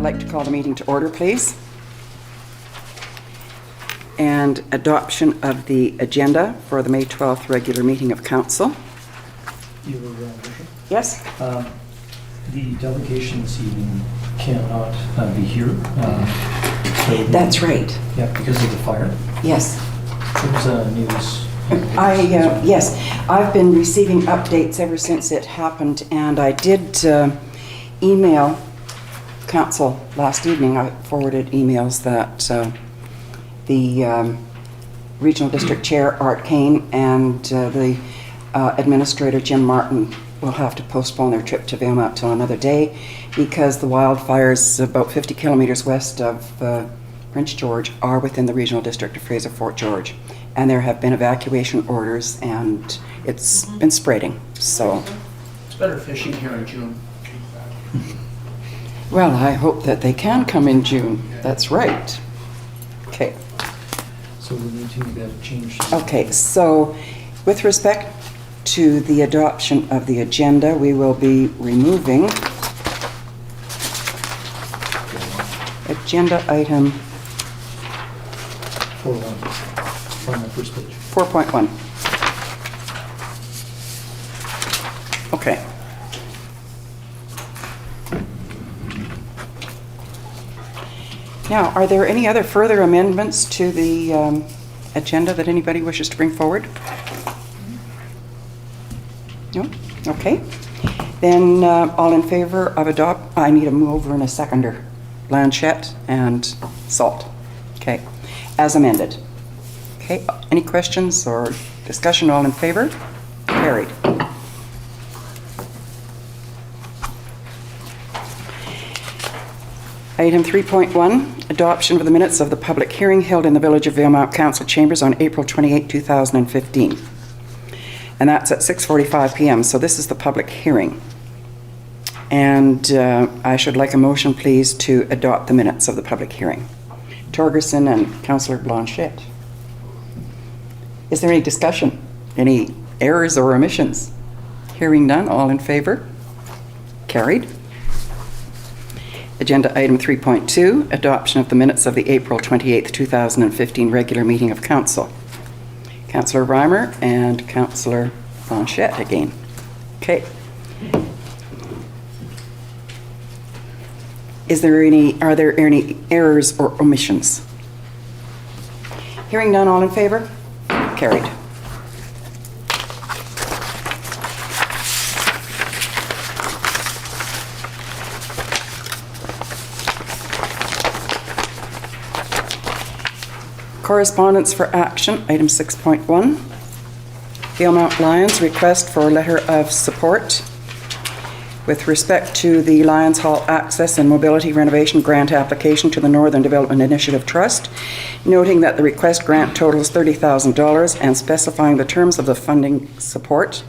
I'd like to call the meeting to order, please. And adoption of the agenda for the May 12th regular meeting of council. Your Worship? Yes? The delegation this evening cannot be here. That's right. Yeah, because of the fire. Yes. There's news. Yes, I've been receiving updates ever since it happened, and I did email council last evening. I forwarded emails that the Regional District Chair, Art Kane, and the Administrator, Jim Martin, will have to postpone their trip to Valemount till another day because the wildfires about 50 kilometers west of Prince George are within the Regional District of Fraser-Fort George. And there have been evacuation orders, and it's been spreading, so. It's better fishing here in June. Well, I hope that they can come in June. That's right. Okay. So we need to change. Okay, so with respect to the adoption of the agenda, we will be removing agenda item 4.1 on the first page. 4.1. Okay. Now, are there any other further amendments to the agenda that anybody wishes to bring forward? No? Okay. Then all in favor of adopt, I need a mover and a seconder. Blanchette and Salt. Okay. As amended. Okay. Any questions or discussion? All in favor? Carried. Item 3.1, adoption of the minutes of the public hearing held in the Village of Valemount Council Chambers on April 28, 2015. And that's at 6:45 p.m. So this is the public hearing. And I should like a motion, please, to adopt the minutes of the public hearing. Torgerson and Councillor Blanchette. Is there any discussion? Any errors or omissions? Hearing none, all in favor? Carried. Agenda item 3.2, adoption of the minutes of the April 28th, 2015 regular meeting of council. Councillor Reimer and Councillor Blanchette again. Okay. Are there any errors or omissions? Hearing none, all in favor? Carried. Correspondence for action, item 6.1. Valemount Lions request for a letter of support with respect to the Lions Hall Access and Mobility Renovation Grant application to the Northern Development Initiative Trust, noting that the request grant totals $30,000 and specifying the terms of the funding support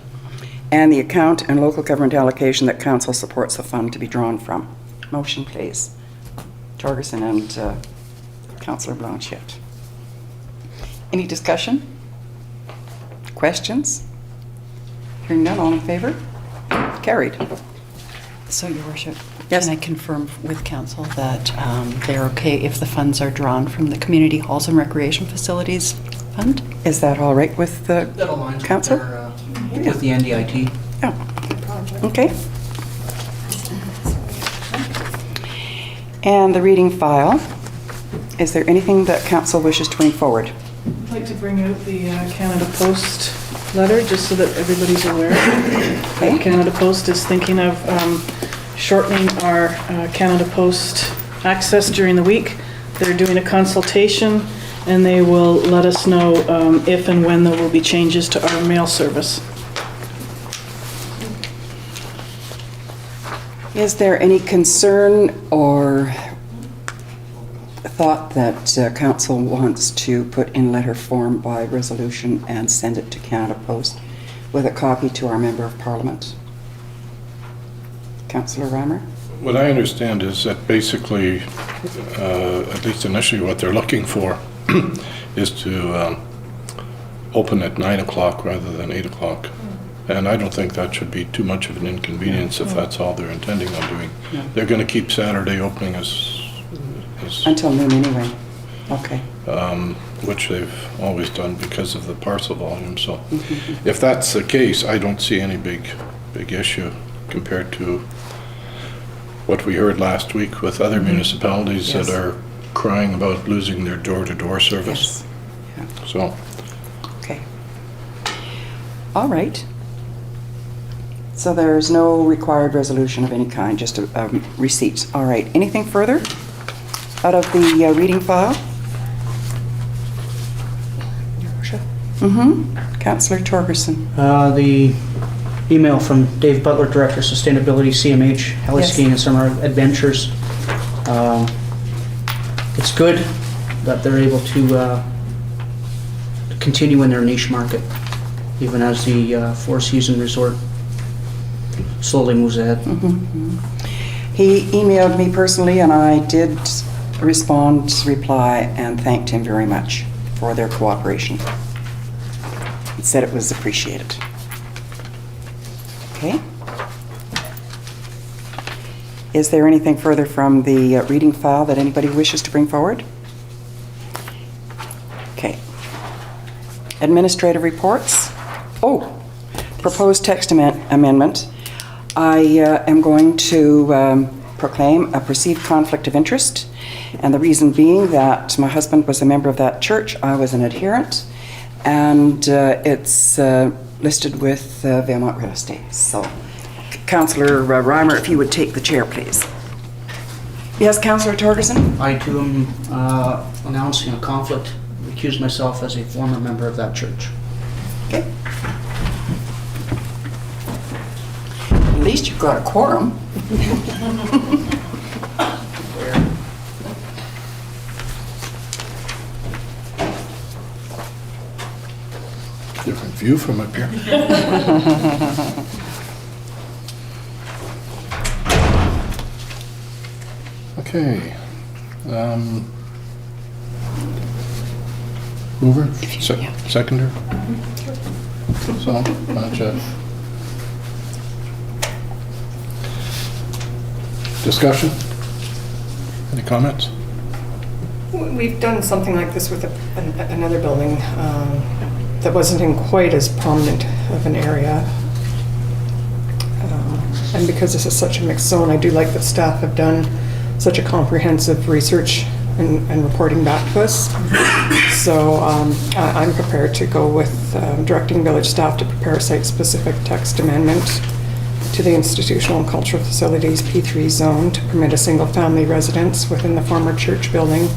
and the account and local government allocation that council supports the fund to be drawn from. Motion, please. Torgerson and Councillor Blanchette. Any discussion? Questions? Hearing none, all in favor? Carried. So, Your Worship, yes. Can I confirm with council that they're okay if the funds are drawn from the Community Halls and Recreation Facilities Fund? Is that all right with the That aligns council? with the NDIT. Yeah. Okay. And the reading file. Is there anything that council wishes to bring forward? I'd like to bring out the Canada Post letter, just so that everybody's aware. Okay. Canada Post is thinking of shortening our Canada Post access during the week. They're doing a consultation, and they will let us know if and when there will be changes to our mail service. Is there any concern or thought that council wants to put in letter form by resolution and send it to Canada Post with a copy to our Member of Parliament? Councillor Reimer? What I understand is that basically, at least initially, what they're looking for is to open at 9 o'clock rather than 8 o'clock. And I don't think that should be too much of an inconvenience if that's all they're intending on doing. No. They're going to keep Saturday opening Until noon anyway. Okay. which they've always done because of the parcel volume. So if that's the case, I don't see any big issue compared to what we heard last week with other municipalities Yes. that are crying about losing their door-to-door service. Yes. Yeah. So, Okay. All right. So there's no required resolution of any kind, just receipts. All right. Anything further out of the reading file? Councillor Torgerson. The email from Dave Butler, Director of Sustainability, CMH, Heli Yes. Skiing and Summer Adventures. It's good that they're able to continue in their niche market, even as the four-season resort slowly moves ahead. He emailed me personally, and I did reply, and thanked him very much for their cooperation. He said it was appreciated. Okay. Is there anything further from the reading file that anybody wishes to bring forward? Okay. Administrative reports. Oh, proposed text amendment. I am going to proclaim a perceived conflict of interest, and the reason being that my husband was a member of that church, I was an adherent, and it's listed with Valemount Real Estate. So, Councillor Reimer, if you would take the chair, please. Yes, Councillor Torgerson? I too am announcing a conflict, recuse myself as a former member of that church. Okay. At least you've got a quorum. different view from up here. Okay. Mover? Seconder? So, Blanchette. Discussion? Any comments? We've done something like this with another building that wasn't in quite as prominent of an area. And because this is such a mixed zone, I do like that staff have done such a comprehensive research and reporting back to us. So I'm prepared to go with directing village staff to prepare a site-specific text amendment to the institutional and cultural facilities P3 zone to permit a single-family residence within the former church building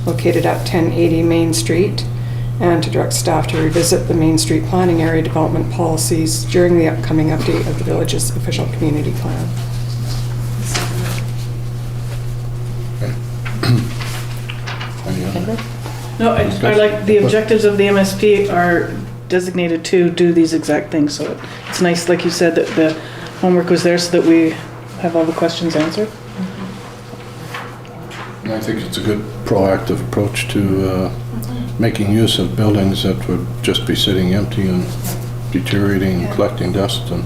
located at 1080 Main Street, and to direct staff to revisit the Main Street planning area development policies during the upcoming update of the village's official community plan. Any other? No, I like the objectives of the MSP are designated to do these exact things. So it's nice, like you said, that the homework was there so that we have all the questions answered. And I think it's a good proactive approach to making use of buildings that would just be sitting empty and deteriorating and collecting dust, and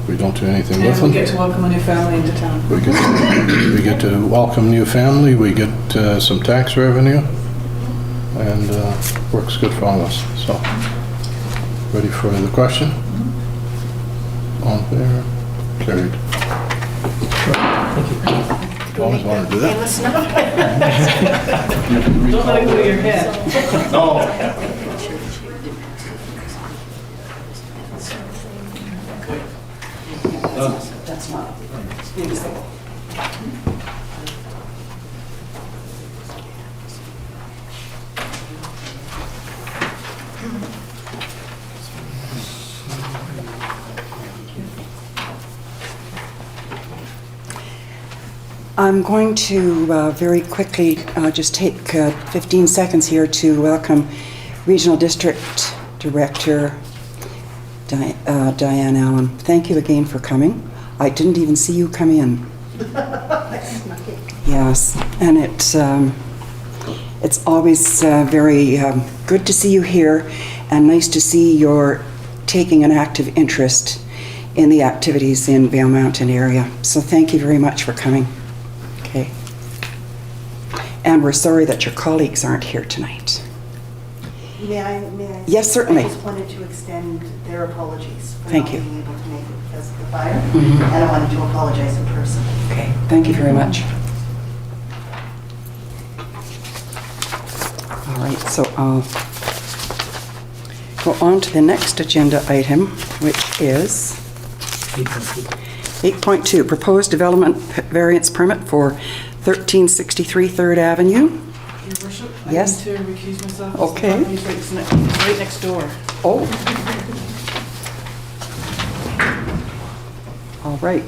we don't do anything with And them. we get to welcome a new family into town. We get to welcome new family, we get some tax revenue, and works good for all of us. So, ready for the question? All in favor? Carried. Always wanted to do that. Don't let it go to your head. That's not. I'm going to very quickly just take 15 seconds here to welcome Regional District Director Diane Allen. Thank you again for coming. I didn't even see you come in. Yes, and it's always very good to see you here, and nice to see your taking an active interest in the activities in Valemount area. So thank you very much for coming. Okay. And we're sorry that your colleagues aren't here tonight. May I? Yes, certainly. I just wanted to extend their apologies for Thank not you. being able to make it because of the fire. Mhm. And I wanted to apologize in person. Okay, thank you very much. All right, so I'll go on to the next agenda item, which is 8.2, proposed development variance permit for 1363 3rd Avenue. Your worship, Yes. I need to recuse myself. Okay. He's right next door. Oh. All right.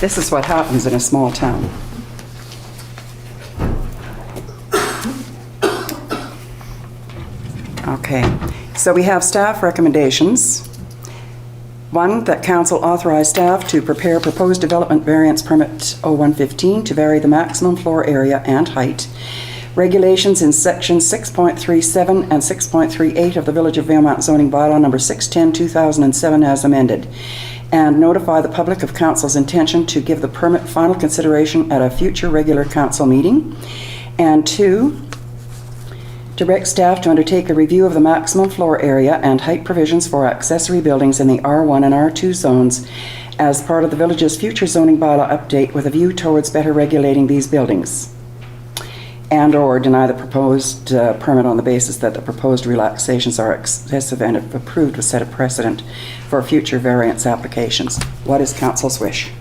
This is what happens in a small town. Okay, so we have staff recommendations. One, that council authorize staff to prepare proposed development variance permit 0115 to vary the maximum floor area and height. Regulations in section 6.37 and 6.38 of the Village of Valemount zoning bylaw number 610/2007 as amended. And notify the public of council's intention to give the permit final consideration at a future regular council meeting. And 2, direct staff to undertake a review of the maximum floor area and height provisions for accessory buildings in the R1 and R2 zones as part of the village's future zoning bylaw update with a view towards better regulating these buildings. And/or deny the proposed permit on the basis that the proposed relaxations are excessive and, if approved, will set a precedent for future variance applications. What is council's wish?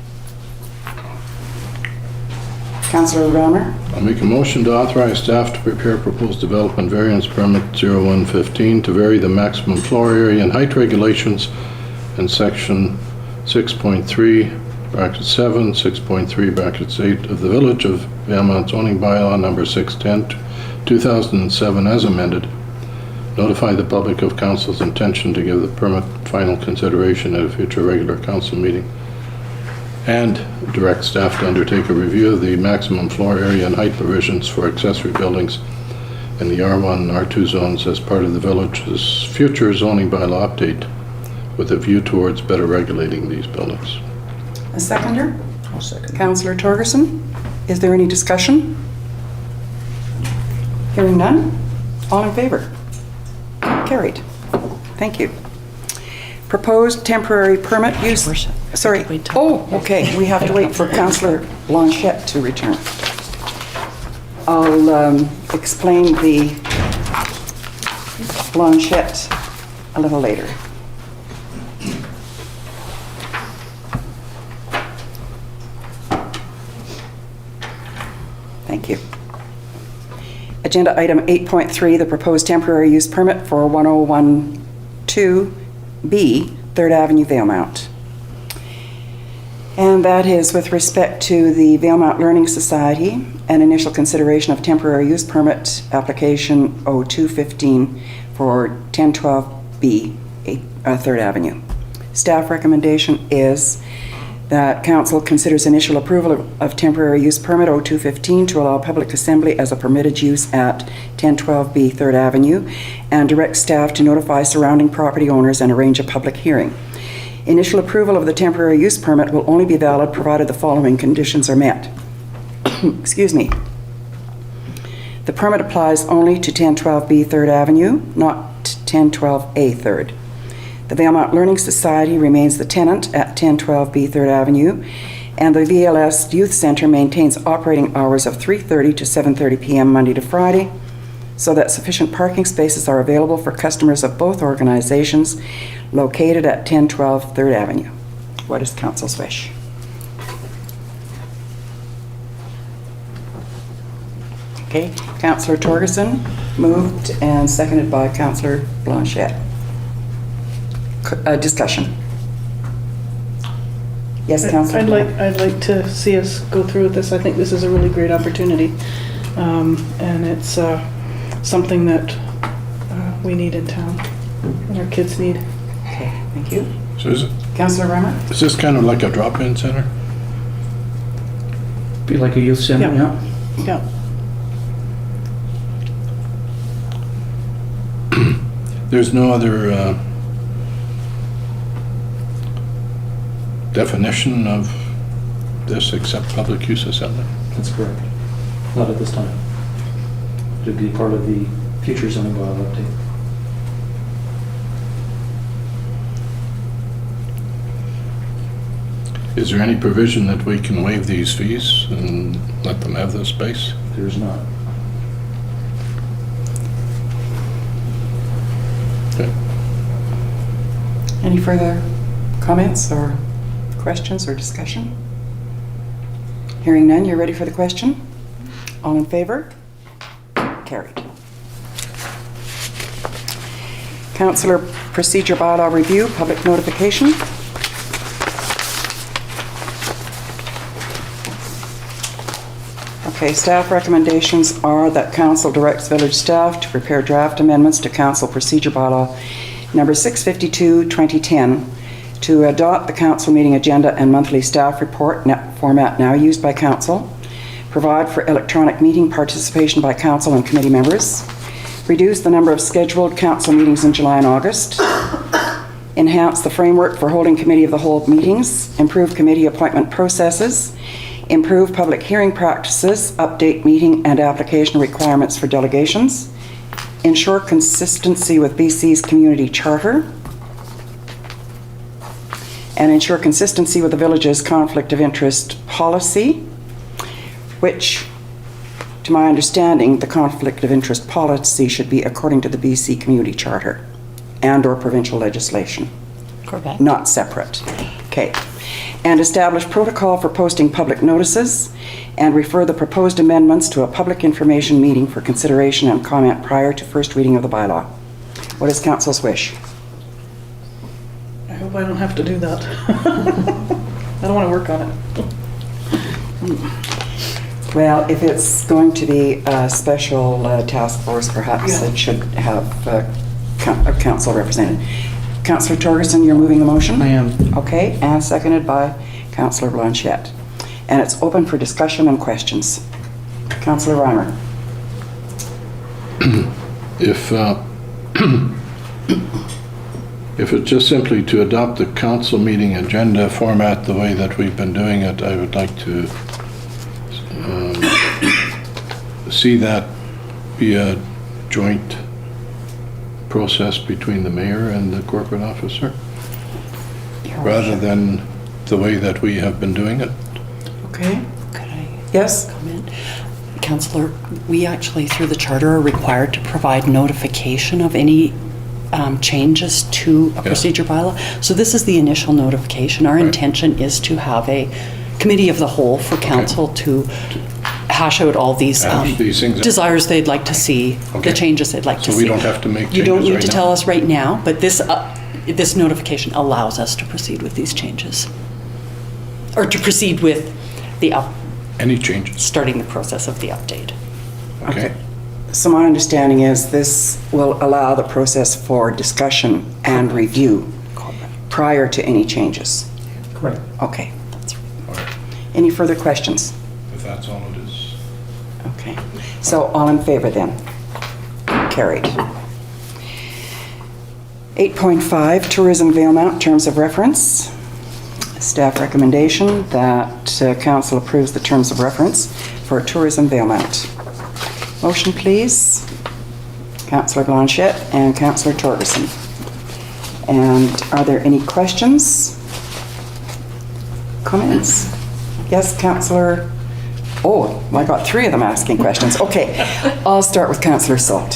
Councillor Reimer? I'll make a motion to authorize staff to prepare proposed development variance permit 0115 to vary the maximum floor area and height regulations in section 6.3 brackets 7, 6.3 brackets 8 of the Village of Valemount zoning bylaw number 610/2007 as amended. Notify the public of council's intention to give the permit final consideration at a future regular council meeting. And direct staff to undertake a review of the maximum floor area and height provisions for accessory buildings in the R1 and R2 zones as part of the village's future zoning bylaw update with a view towards better regulating these buildings. A seconder? I'll second. Councillor Torgerson? Is there any discussion? Hearing none? All in favor? Carried. Thank you. Proposed temporary permit use... Worship. Sorry. Wait till- Oh, okay. We have to wait for Councillor Blanchette to return. I'll explain the Blanchette a little later. Thank you. Agenda item 8.3, the proposed temporary use permit for 1012B, 3rd Avenue, Valemount. And that is with respect to the Valemount Learning Society, an initial consideration of temporary use permit application 0215 for 1012B, 3rd Avenue. Staff recommendation is that council considers initial approval of temporary use permit 0215 to allow public assembly as a permitted use at 1012B 3rd Avenue and direct staff to notify surrounding property owners and arrange a public hearing. Initial approval of the temporary use permit will only be valid provided the following conditions are met. Excuse me. The permit applies only to 1012B 3rd Avenue, not 1012A 3rd. The Valemount Learning Society remains the tenant at 1012B 3rd Avenue, and the VLS Youth Center maintains operating hours of 3:30 to 7:30 p.m. Monday to Friday, so that sufficient parking spaces are available for customers of both organizations located at 1012 3rd Avenue. What is council's wish? Okay, Councillor Torgerson moved and seconded by Councillor Blanchette. Discussion. Yes, Councillor. I'd like to see us go through with this. I think this is a really great opportunity. And it's something that we need in town, and our kids need. Okay, thank you. So is Councillor Reimer? this kind of like a drop-in center? Be like a youth center, Yeah. yeah? Yeah. There's no other definition of this except public use assembly? That's correct. Not at this time. It'd be part of the future zoning bylaw update. Is there any provision that we can waive these fees and let them have the space? There's not. Okay. Any further comments or questions or discussion? Hearing none, you're ready for the question? All in favor? Carried. Councillor Procedure Bylaw Review, Public Notification. Okay, staff recommendations are that council directs village staff to prepare draft amendments to council procedure bylaw number 652, 2010, to adopt the council meeting agenda and monthly staff report format now used by council, provide for electronic meeting participation by council and committee members, reduce the number of scheduled council meetings in July and August, enhance the framework for holding committee of the whole meetings, improve committee appointment processes, improve public hearing practices, update meeting and application requirements for delegations, ensure consistency with BC's community charter, and ensure consistency with the village's conflict of interest policy, which, to my understanding, the conflict of interest policy should be according to the BC community charter and/or provincial legislation. Correct. Not separate. Okay. And establish protocol for posting public notices and refer the proposed amendments to a public information meeting for consideration and comment prior to first reading of the bylaw. What is council's wish? I hope I don't have to do that. I don't want to work on it. Well, if it's going to be a special task force, perhaps it should have a council represented. Councillor Torgerson, you're moving the motion? I am. Okay, and seconded by Councillor Blanchette. And it's open for discussion and questions. Councillor Reimer. If it's just simply to adopt the council meeting agenda format the way that we've been doing it, I would like to see that be a joint process between the mayor and the corporate officer, rather than the way that we have been doing it. Okay. Could I Yes? comment? Councillor, we actually, through the charter, are required to provide notification of any changes to a procedure bylaw. So this is the initial notification. Our intention is to have a committee of the whole for council to hash out all these things desires they'd like to see, the changes they'd like to see. So we don't have to make changes You don't need right to now? tell us right now, but this notification allows us to proceed with these changes. Or to proceed with the Any changes? starting the process of the update. Okay. So my understanding is this will allow the process for discussion and review prior to any changes. Correct. Okay. All right. Any further questions? If that's all it is. Okay. So all in favor then? Carried. 8.5, Tourism Valemount, Terms of Reference. Staff recommendation that council approves the terms of reference for Tourism Valemount. Motion, please. Councillor Blanchette and Councillor Torgerson. And are there any questions? Comments? Yes, Councillor. Oh, I got three of them asking questions. Okay, I'll start with Councillor Salt.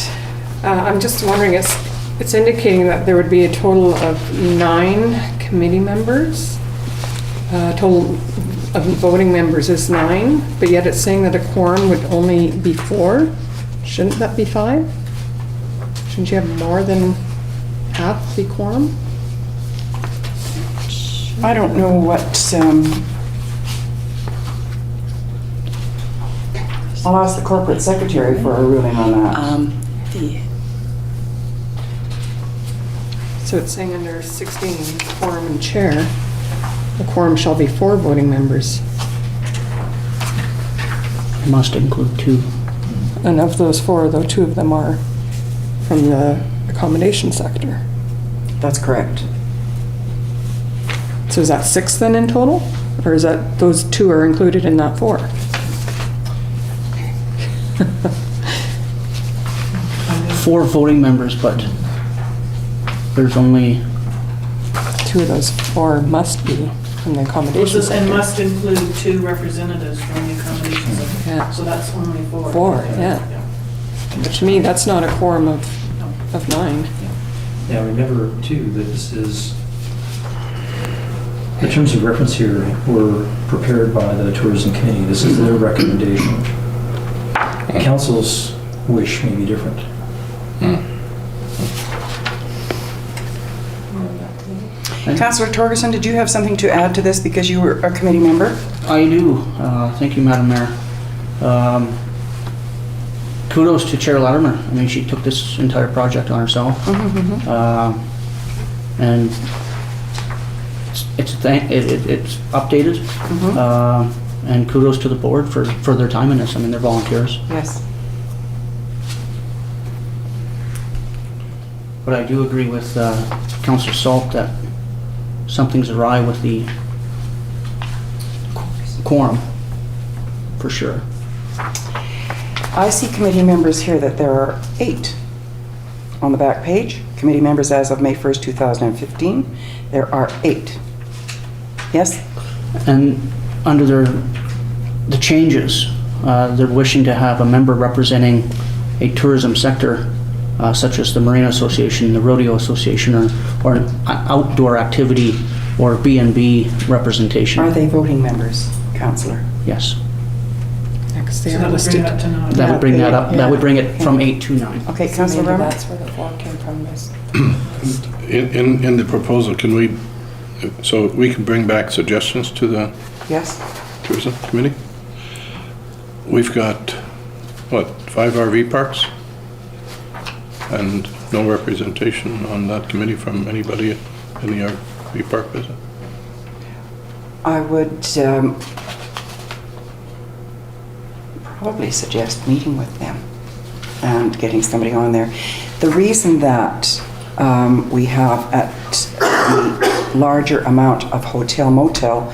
I'm just wondering, it's indicating that there would be a total of 9 committee members. Total of voting members is 9, but yet it's saying that a quorum would only be 4. Shouldn't that be 5? Shouldn't you have more than half the quorum? I don't know what, I'll ask the corporate secretary for a ruling on that. So it's saying under 16, quorum and chair, the quorum shall be 4 voting members. It must include 2. And of those 4, though, 2 of them are from the accommodation sector. That's correct. So is that 6 then in total? Or is that, those 2 are included in that 4? 4 voting members, but there's only, 2 of those 4 must be from the accommodation And sector. must include 2 representatives from the accommodation Yeah. center. So that's only 4. 4, yeah. But to me, that's not a quorum of 9. Yeah, remember too, that this is, the terms of reference here were prepared by the tourism committee. This is their recommendation. Council's wish may be different. Councillor Torgerson, did you have something to add to this because you were a committee member? I do. Thank you, Madam Mayor. Kudos to Chair Latimer. I mean, she took this entire project on herself. And it's updated. And kudos to the board for their time in this. I mean, they're volunteers. Yes. But I do agree with Councillor Salt that something's awry with the quorum, for sure. I see committee members here that there are 8 on the back page. Committee members as of May 1st, 2015. There are 8. Yes? And under the changes, they're wishing to have a member representing a tourism sector, such as the Marina Association, the Rodeo Association, or an outdoor activity or B&B representation. Are they voting members, Councillor? Yes. Because they So are that would bring listed. that to 9. That would bring that up, that Yeah. would bring it from 8 to 9. Okay, So Councillor maybe Reimer? that's where the 4 came from, this. In the proposal, can we, so we can bring back suggestions to the Yes? tourism committee? We've got, what, 5 RV parks? And no representation on that committee from anybody in the RV park business? I would probably suggest meeting with them and getting somebody on there. The reason that we have a larger amount of hotel motel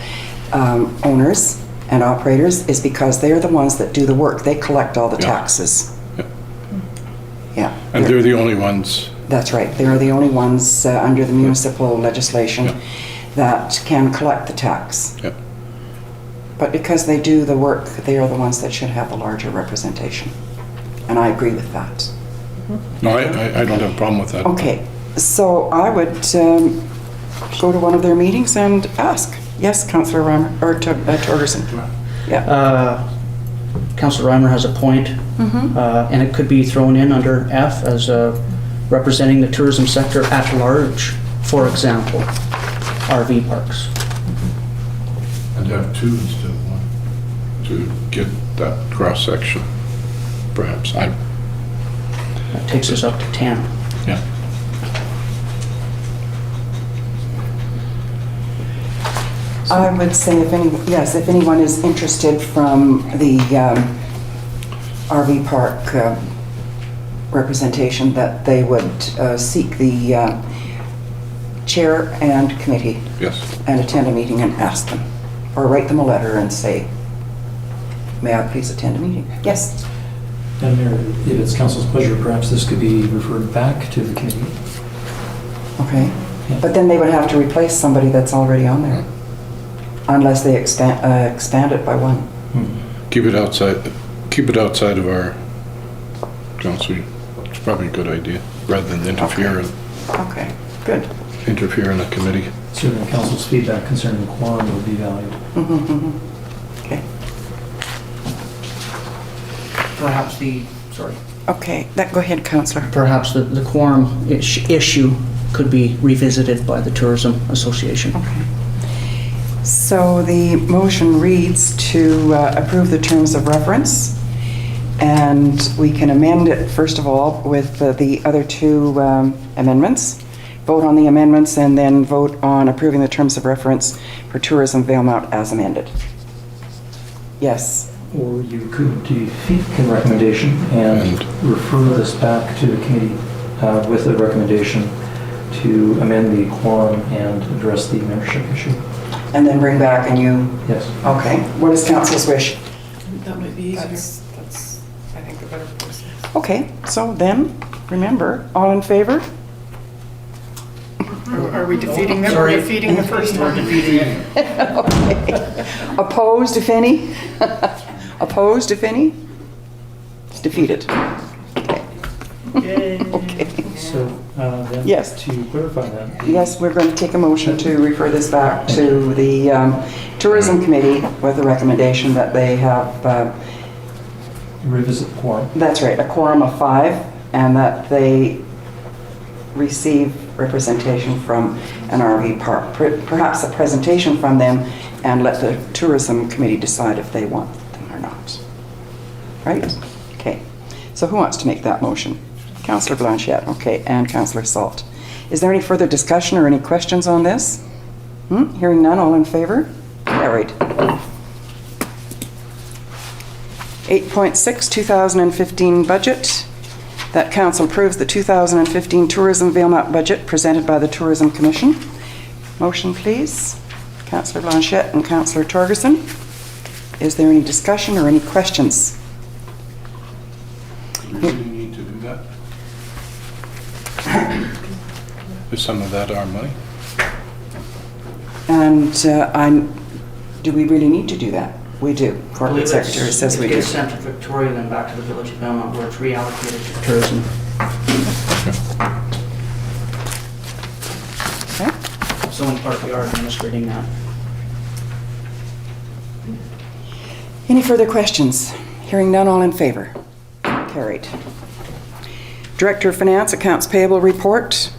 owners and operators is because they're the ones that do the work. They collect all the Yeah. taxes. Yeah. Yeah. And they're the only ones, That's right. They're the only ones under the municipal legislation Yeah. that can collect the tax. yeah. But because they do the work, they are the ones that should have the larger representation. And I agree with that. No, I don't have a problem with that. Okay, so I would go to one of their meetings and ask. Yes, Councillor Reimer, or Torgerson. Yeah. Councillor Reimer has a point, and it could be thrown in under F as representing the tourism sector at large, for example, RV parks. And have 2 instead of 1 to get that cross-section, perhaps. That takes us up to 10. Yeah. I would say if anyone is interested from the RV park representation, that they would seek the chair and committee Yes. and attend a meeting and ask them. Or write them a letter and say, may I please attend a meeting? Yes? Madam Mayor, if it's council's pleasure, perhaps this could be referred back to the committee. Okay. But then they would have to replace somebody that's already on there. Unless they expand it by 1. Keep it outside of our council. It's probably a good idea, rather than interfere Okay, good. in a committee. Certainly, council's feedback concerning the quorum would be valued. Okay. Perhaps Okay, go ahead, Councillor. perhaps the quorum issue could be revisited by the Tourism Association. Okay. So the motion reads to approve the terms of reference, and we can amend it, first of all, with the other 2 amendments. Vote on the amendments and then vote on approving the terms of reference for Tourism Valemount as amended. Yes. Or you could defeat the recommendation and refer this back to the committee with a recommendation to amend the quorum and address the membership issue. And then bring back a new, Yes. okay. What is council's wish? That might be easier. That's, I think, the better process. Okay, so then, remember, all in favor? Are we defeating them or Sorry. defeating the first one? Opposed, if any? Opposed, if any? It's defeated. Okay. So then, Yes. to clarify that, Yes, we're going to take a motion to refer this back to the Tourism Committee with a recommendation that they have, revisit the quorum. that's right, a quorum of 5, and that they receive representation from an RV park. Perhaps a presentation from them, and let the Tourism Committee decide if they want them or not. Right? Okay. So who wants to make that motion? Councillor Blanchette, okay, and Councillor Salt. Is there any further discussion or any questions on this? Hearing none, all in favor? Carried. 8.6, 2015 budget. That council approves the 2015 Tourism Valemount budget presented by the Tourism Commission. Motion, please. Councillor Blanchette and Councillor Torgerson. Is there any discussion or any questions? Do we really need to do that? Is some of that our money? And do we really need to do that? We do. Corporate Secretary says we It do. gets sent to Victoria and then back to the Village of Valemount where it's reallocated to tourism. Okay. So in part we are administrating that. Any further questions? Hearing none, all in favor? Carried. Director of Finance, Accounts Payable Report.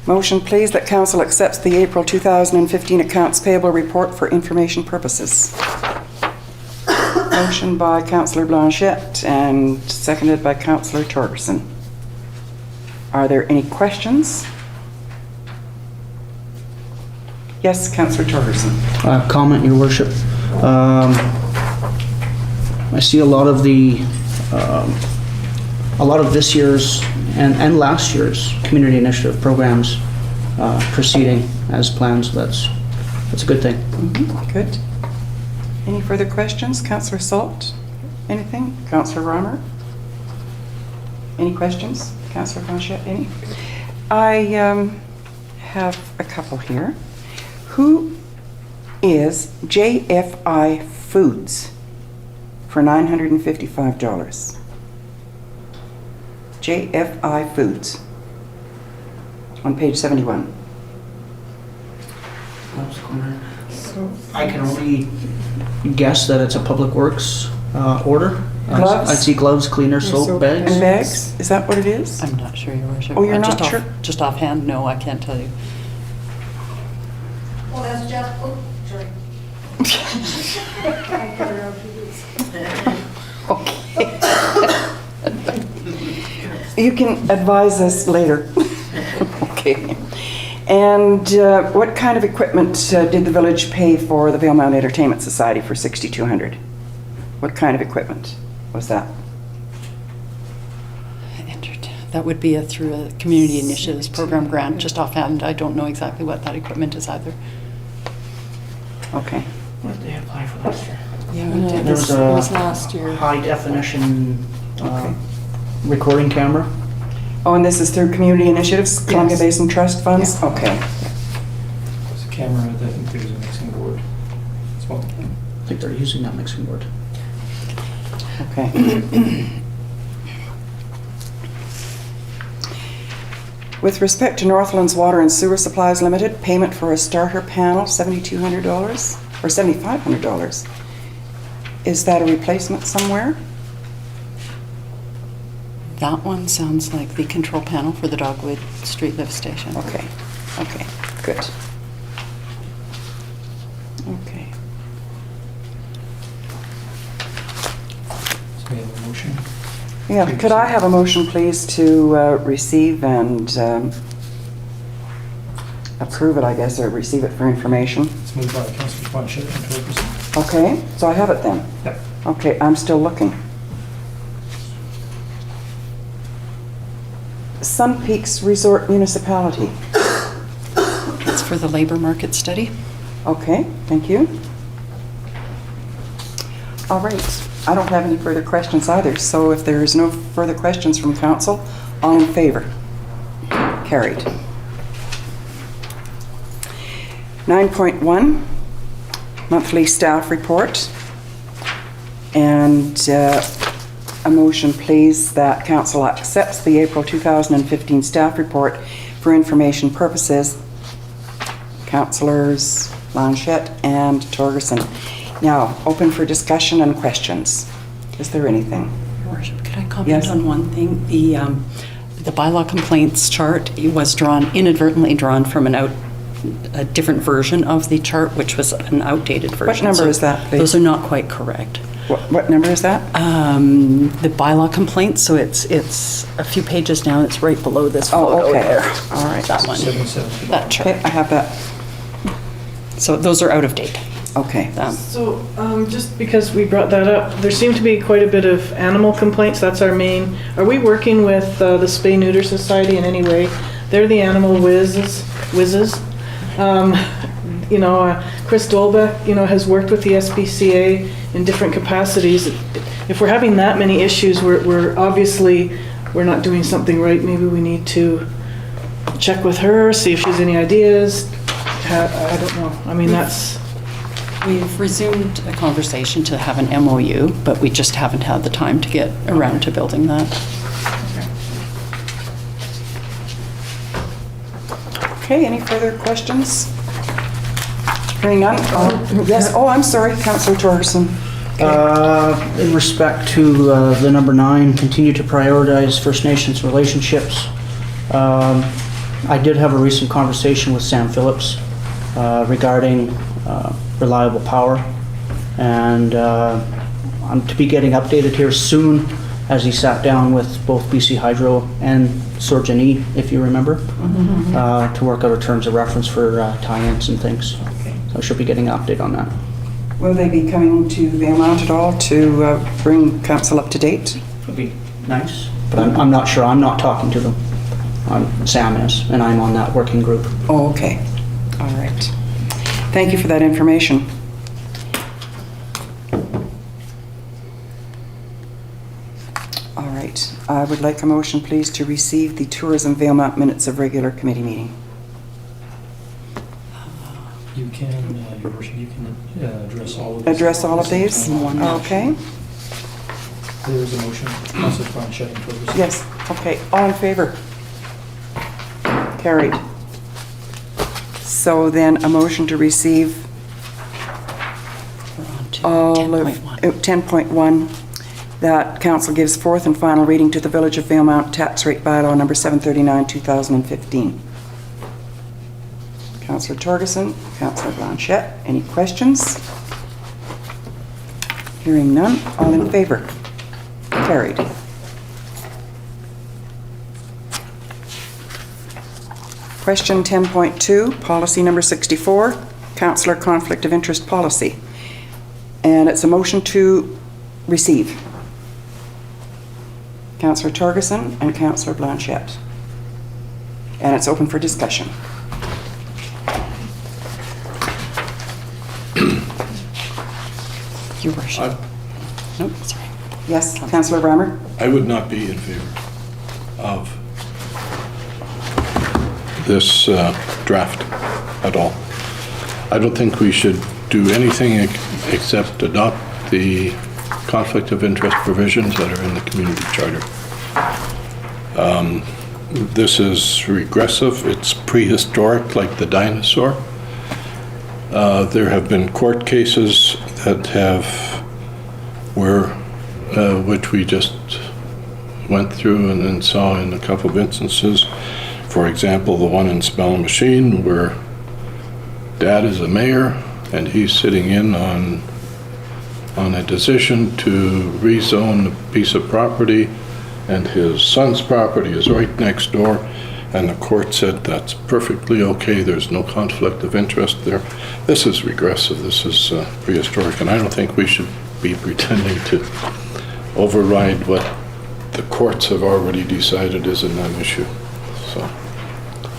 Motion, please, that council accepts the April 2015 Accounts Payable Report for information purposes. Motion by Councillor Blanchette and seconded by Councillor Torgerson. Are there any questions? Yes, Councillor Torgerson. Comment, Your Worship. I see a lot of this year's and last year's community initiative programs proceeding as planned, so that's a good thing. Good. Any further questions? Councillor Salt? Anything? Councillor Reimer? Any questions? Councillor Blanchette, any? I have a couple here. Who is JFI Foods for $955? JFI Foods on page 71. I can only guess that it's a Public Works order. Gloves? I see gloves, cleaner, soap, bags. And bags? Is that what it is? I'm not sure, Your Worship. Oh, you're Just not sure? Just offhand, no, I can't tell you. Well, that's just, oh, sorry. You can advise us later. Okay. And what kind of equipment did the village pay for the Valemount Entertainment Society for $6,200? What kind of equipment was that? That would be through a community initiatives program grant. Just offhand, I don't know exactly what that equipment is either. Okay. What did they apply for last year? Yeah, There was It was a last year. high definition Okay. recording camera. Oh, and this is through community initiatives, Columbia Basin Trust funds? Okay. There's a camera, I think there's a mixing board as well. I think they're using that mixing board. Okay. With respect to Northlands Water and Sewer Supplies Limited, payment for a starter panel, $7,200 or $7,500. Is that a replacement somewhere? That one sounds like the control panel for the Dogwood Street lift station. Okay, okay, good. Okay. So we have a motion. Yeah, could I have a motion, please, to receive and approve it, I guess, or receive it for information? It's moved by Councillor Blanchette and Torgerson. Okay, so I have it then. Yep. Okay, I'm still looking. Sun Peaks Resort Municipality. It's for the labor market study. Okay, thank you. All right, I don't have any further questions either, so if there is no further questions from council, all in favor? Carried. 9.1, monthly staff report. And a motion, please, that council accepts the April 2015 staff report for information purposes. Councillors Blanchette and Torgerson. Now, open for discussion and questions. Is there anything? Your Worship, could I comment Yes. on one thing? The bylaw complaints chart was inadvertently drawn from a different version of the chart, which was an outdated version. number So is that, please? Those are not quite correct. What number is that? The bylaw complaints, so it's a few pages down, it's right below this photo okay. there. All right. That one, 77. that chart. Okay, I have that. So those are out of date. Okay. So, just because we brought that up, there seem to be quite a bit of animal complaints. That's our main. Are we working with the Spay Neuter Society in any way? They're the animal whizzes. Chris Dolbeck, has worked with the SPCA in different capacities. If we're having that many issues, we're obviously not doing something right. Maybe we need to check with her, see if she has any ideas. I don't know. I mean, that's. We've resumed a conversation to have an MOU, but we just haven't had the time to get around to building that. Okay, any further questions? Hearing none? Yes, I'm sorry, Councillor Torgerson. In respect to the number 9, continue to prioritize First Nations relationships. I did have a recent conversation with Sam Phillips regarding reliable power, and I'm to be getting updated here soon as he sat down with both BC Hydro and Sorgeni, if you remember, to work out terms of reference for tie-ins and things. So I should be getting an update on that. Will they be coming to Valemount at all to bring council up to date? Would be nice, but I'm not sure. I'm not talking to them. Sam is, and I'm on that working group. Oh, okay. All right. Thank you for that information. All right. I would like a motion, please, to receive the Tourism Valemount minutes of regular committee meeting. You can, Your Worship, you can address all of these. Address all of these? In one motion. Okay. There is a motion. Councillor Blanchette and Torgerson. Yes. Okay. All in favor? Carried. So then a motion to receive We're on to all of 10.1. 10.1, that council gives fourth and final reading to the Village of Valemount Tax Rate Bylaw number 739, 2015. Councillor Torgerson, Councillor Blanchette, any questions? Hearing none, all in favor? Carried. Question 10.2, policy number 64, Councillor Conflict of Interest Policy. And it's a motion to receive. Councillor Torgerson and Councillor Blanchette. And it's open for discussion. Your Worship. Nope, sorry. Yes, Councillor Reimer? I would not be in favor of this draft at all. I don't think we should do anything except adopt the conflict of interest provisions that are in the community charter. This is regressive, it's prehistoric like the dinosaur. There have been court cases that which we just went through and then saw in a couple of instances. For example, the one in Spell Machine where Dad is a mayor and he's sitting in on a decision to rezone a piece of property, and his son's property is right next door, and the court said that's perfectly okay, there's no conflict of interest there. This is regressive, this is prehistoric, and I don't think we should be pretending to override what the courts have already decided isn't an issue. So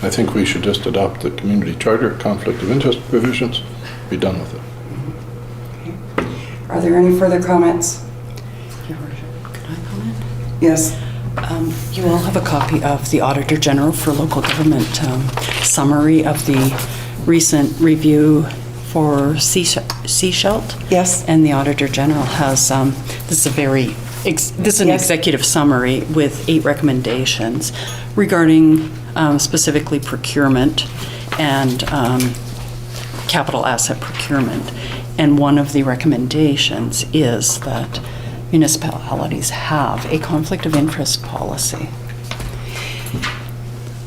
I think we should just adopt the community charter, conflict of interest provisions, be done with it. Are there any further comments? Your Worship, can I comment? Yes. You all have a copy of the Auditor General for Local Government summary of the recent review for Seashelt. Yes. And the Auditor General has, this is an Yes. executive summary with 8 recommendations regarding specifically procurement and capital asset procurement. And one of the recommendations is that municipalities have a conflict of interest policy.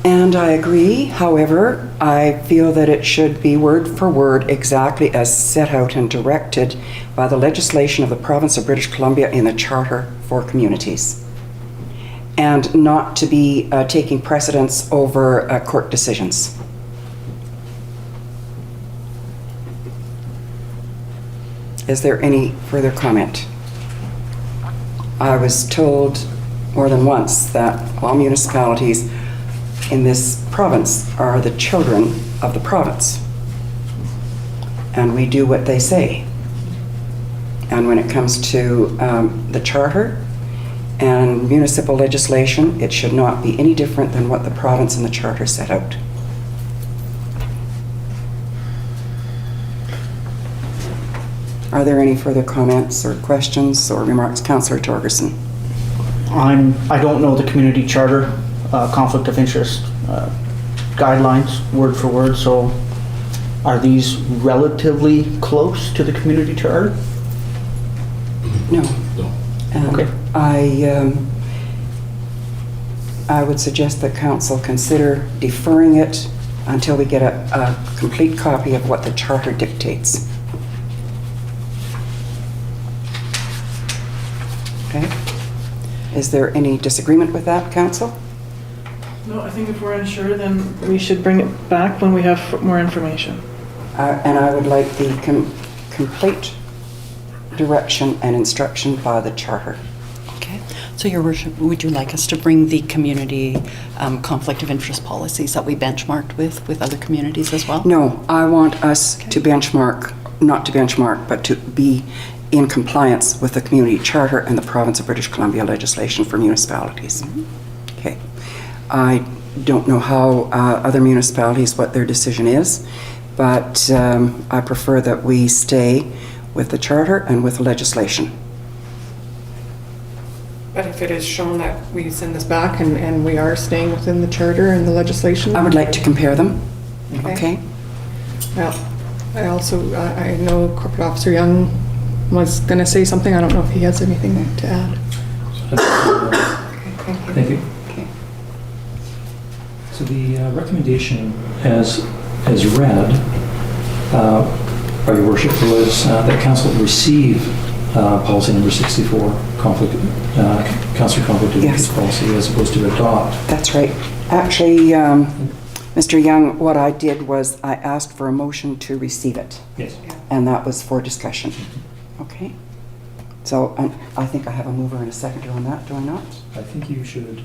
And I agree. However, I feel that it should be word for word exactly as set out and directed by the legislation of the province of British Columbia in the Charter for Communities, and not to be taking precedence over court decisions. Is there any further comment? I was told more than once that all municipalities in this province are the children of the province, and we do what they say. And when it comes to the charter and municipal legislation, it should not be any different than what the province and the charter set out. Are there any further comments or questions or remarks? Councillor Torgerson. I don't know the community charter, conflict of interest guidelines word for word, so are these relatively close to the community charter? No. Okay. I would suggest that council consider deferring it until we get a complete copy of what the charter dictates. Okay. Is there any disagreement with that, council? No, I think if we're unsure, then we should bring it back when we have more information. And I would like the complete direction and instruction by the charter. Okay. So, Your Worship, would you like us to bring the community conflict of interest policies that we benchmarked with other communities as well? No, I want us to benchmark, not to benchmark, but to be in compliance with the community charter and the province of British Columbia legislation for municipalities. Okay. I don't know how other municipalities, what their decision is, but I prefer that we stay with the charter and with the legislation. But if it is shown that we send this back and we are staying within the charter and the legislation? I would like to compare them. Okay? Well, I know Corporate Officer Young was going to say something. I don't know if he has anything to add. Okay, Thank you. Okay. So the recommendation as read, by your worship, was that council receive policy number 64, council conflict of interest policy, as opposed to adopt. That's right. Actually, Mr. Young, what I did was I asked for a motion to receive it. Yes. And that was for discussion. Okay? So I think I have a mover and a seconder on that, do I not? I think you should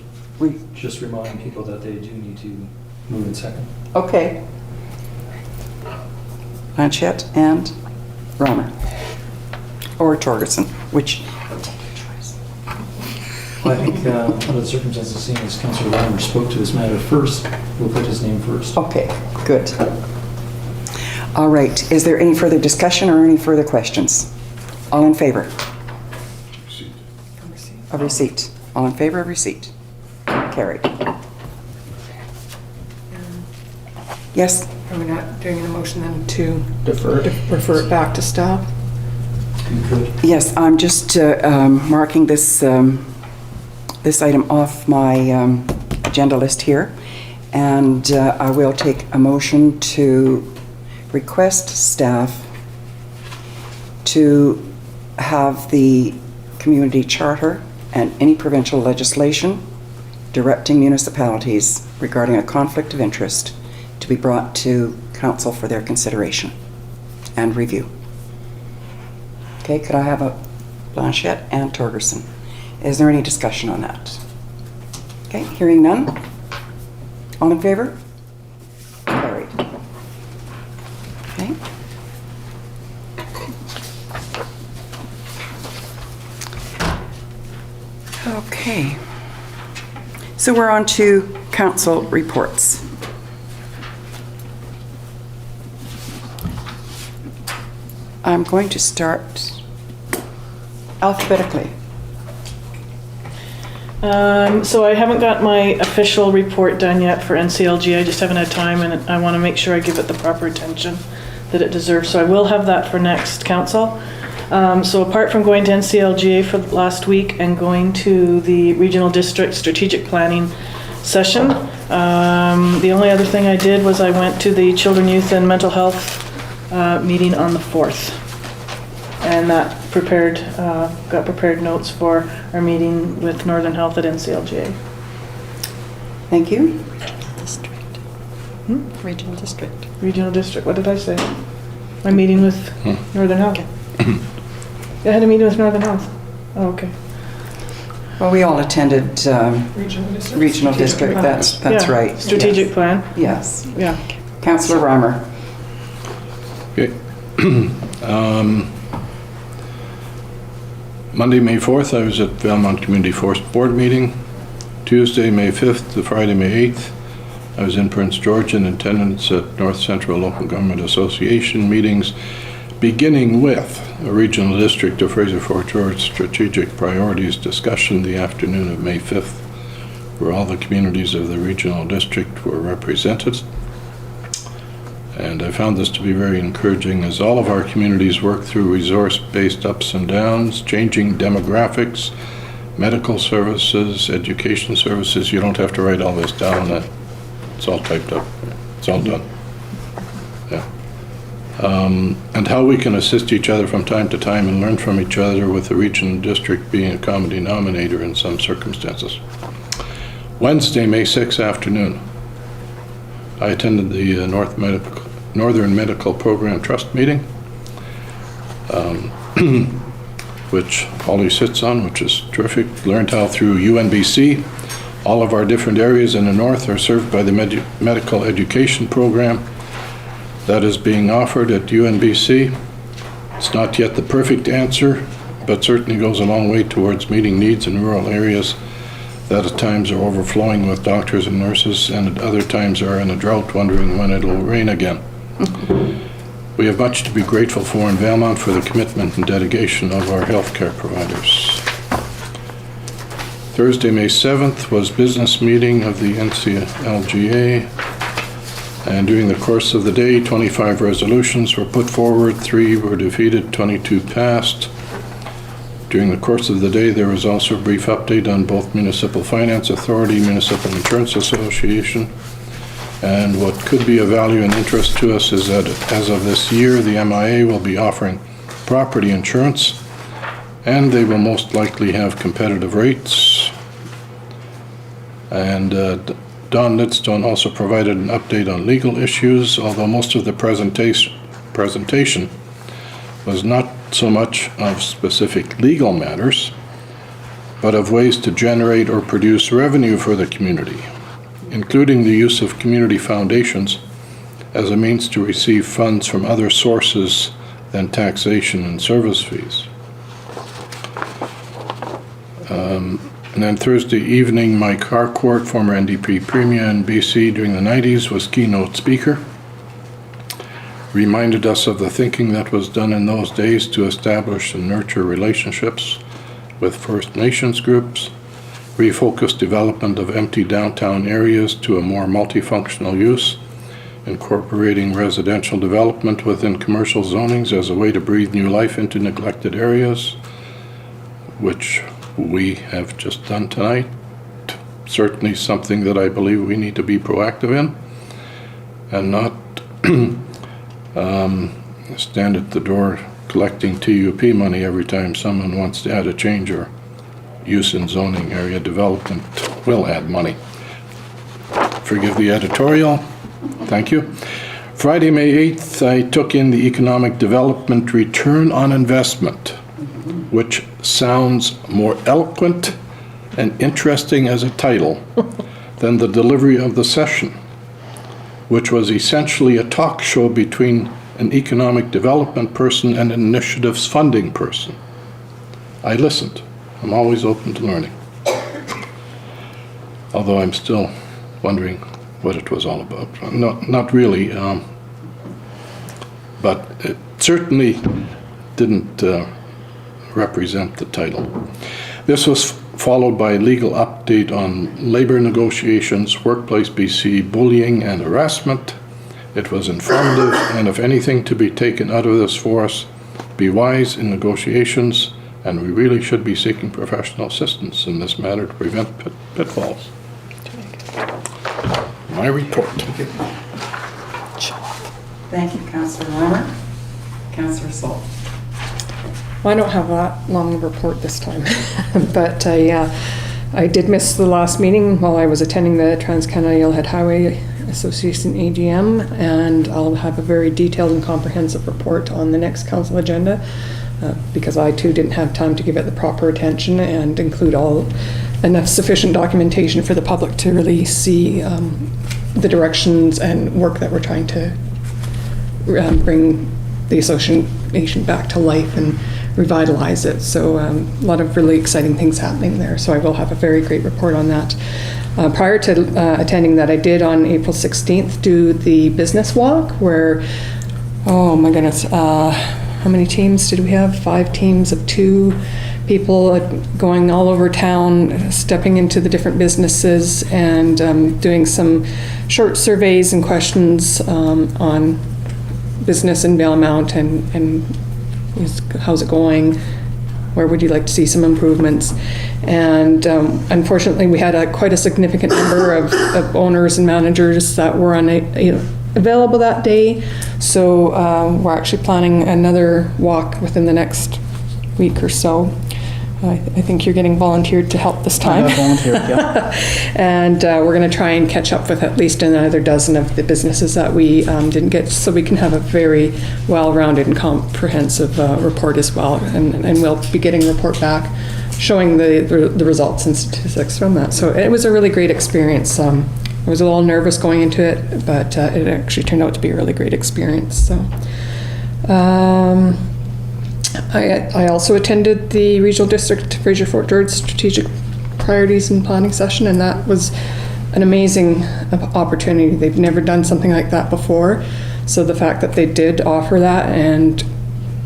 just remind people that they do need to move in second. Okay. Blanchette and Reimer. Or Torgerson, which, take your choice. Well, I think under the circumstances, seeing as Councillor Reimer spoke to this matter first, we'll put his name first. Okay, good. All right, is there any further discussion or any further questions? All in favor of receipt? All in favor of receipt? Carried. Yes? Are we not doing a motion then to Defer. refer it back to staff? You could. Yes, I'm just marking this this item off my agenda list here, and I will take a motion to request staff to have the community charter and any provincial legislation directing municipalities regarding a conflict of interest to be brought to council for their consideration and review. Okay, could I have a Blanchette and Torgerson? Is there any discussion on that? Okay, hearing none. All in favor? Carried. Okay. Okay. So we're on to council reports. I'm going to start alphabetically. So I haven't got my official report done yet for NCLG. I just haven't had time, and I want to make sure I give it the proper attention that it deserves. So I will have that for next council. So apart from going to NCLGA for last week and going to the Regional District Strategic Planning session, the only other thing I did was I went to the Children, Youth and Mental Health meeting on the 4th. And that got prepared notes for our meeting with Northern Health at NCLGA. Thank you. District. Regional District. Regional District, what did I say? My meeting with Northern Health. I had a meeting with Northern Health. Oh, okay. Well, we all attended Regional District, that's Yeah, right. Strategic plan, Yes. yeah. Councillor Reimer. Okay. Monday, May 4th, I was at Valemount Community Force Board meeting. Tuesday, May 5th to Friday, May 8th, I was in Prince George in attendance at North Central Local Government Association meetings, beginning with a Regional District of Fraser Fort George Strategic Priorities discussion the afternoon of May 5th, where all the communities of the Regional District were represented. And I found this to be very encouraging as all of our communities work through resource-based ups and downs, changing demographics, medical services, education services. You don't have to write all this down. It's all typed up. It's all done. Yeah. And how we can assist each other from time to time and learn from each other, with the Regional District being a common denominator in some circumstances. Wednesday, May 6th afternoon, I attended the Northern Medical Program Trust meeting, which Hollie sits on, which is terrific. Learned how through UNBC, all of our different areas in the north are served by the medical education program that is being offered at UNBC. It's not yet the perfect answer, but certainly goes a long way towards meeting needs in rural areas that at times are overflowing with doctors and nurses, and at other times are in a drought, wondering when it'll rain again. We have much to be grateful for in Valemount for the commitment and dedication of our healthcare providers. Thursday, May 7th was business meeting of the NCLGA, and during the course of the day, 25 resolutions were put forward, 3 were defeated, 22 passed. During the course of the day, there was also a brief update on both Municipal Finance Authority, Municipal Insurance Association, and what could be of value and interest to us is that as of this year, the MIA will be offering property insurance, and they will most likely have competitive rates. And Don Lidstone also provided an update on legal issues, although most of the presentation was not so much of specific legal matters, but of ways to generate or produce revenue for the community, including the use of community foundations as a means to receive funds from other sources than taxation and service fees. And then Thursday evening, Mike Harcourt, former NDP Premier in BC during the 90s, was keynote speaker. Reminded us of the thinking that was done in those days to establish and nurture relationships with First Nations groups, refocused development of empty downtown areas to a more multifunctional use, incorporating residential development within commercial zonings as a way to breathe new life into neglected areas, which we have just done tonight. Certainly something that I believe we need to be proactive in and not stand at the door collecting TUP money every time someone wants to add a change or use in zoning area development will add money. Forgive the editorial. Thank you. Friday, May 8th, I took in the Economic Development Return on Investment. which sounds more eloquent and interesting as a title than the delivery of the session, which was essentially a talk show between an economic development person and an initiatives funding person. I listened. I'm always open to learning. Although I'm still wondering what it was all about. Not really, but it certainly didn't represent the title. This was followed by a legal update on labor negotiations, workplace BC, bullying and harassment. It was informative, and if anything to be taken out of this for us, be wise in negotiations, and we really should be seeking professional assistance in this matter to prevent pitfalls. My report. Thank you, Councillor Reimer. Councillor Salt. Well, I don't have that long a report this time, but I did miss the last meeting while I was attending the Trans-Canada Yellowhead Highway Association AGM, and I'll have a very detailed and comprehensive report on the next council agenda, because I too didn't have time to give it the proper attention and include enough sufficient documentation for the public to really see the directions and work that we're trying to bring the association back to life and revitalize it. So a lot of really exciting things happening there. So I will have a very great report on that. Prior to attending that, I did on April 16th do the business walk where, oh my goodness, how many teams did we have? 5 teams of 2 people going all over town, stepping into the different businesses and doing some short surveys and questions on business in Valemount and how's it going? Where would you like to see some improvements? And unfortunately, we had quite a significant number of owners and managers that were available that day. So we're actually planning another walk within the next week or so. I think you're getting volunteered to help this time. I have volunteered, yeah. And we're going to try and catch up with at least another dozen of the businesses that we didn't get, so we can have a very well-rounded and comprehensive report as well. And we'll be getting a report back showing the results and statistics from that. So it was a really great experience. I was a little nervous going into it, but it actually turned out to be a really great experience. So. I also attended the Regional District Fraser Fort George Strategic Priorities and Planning session, and that was an amazing opportunity. They've never done something like that before, so the fact that they did offer that and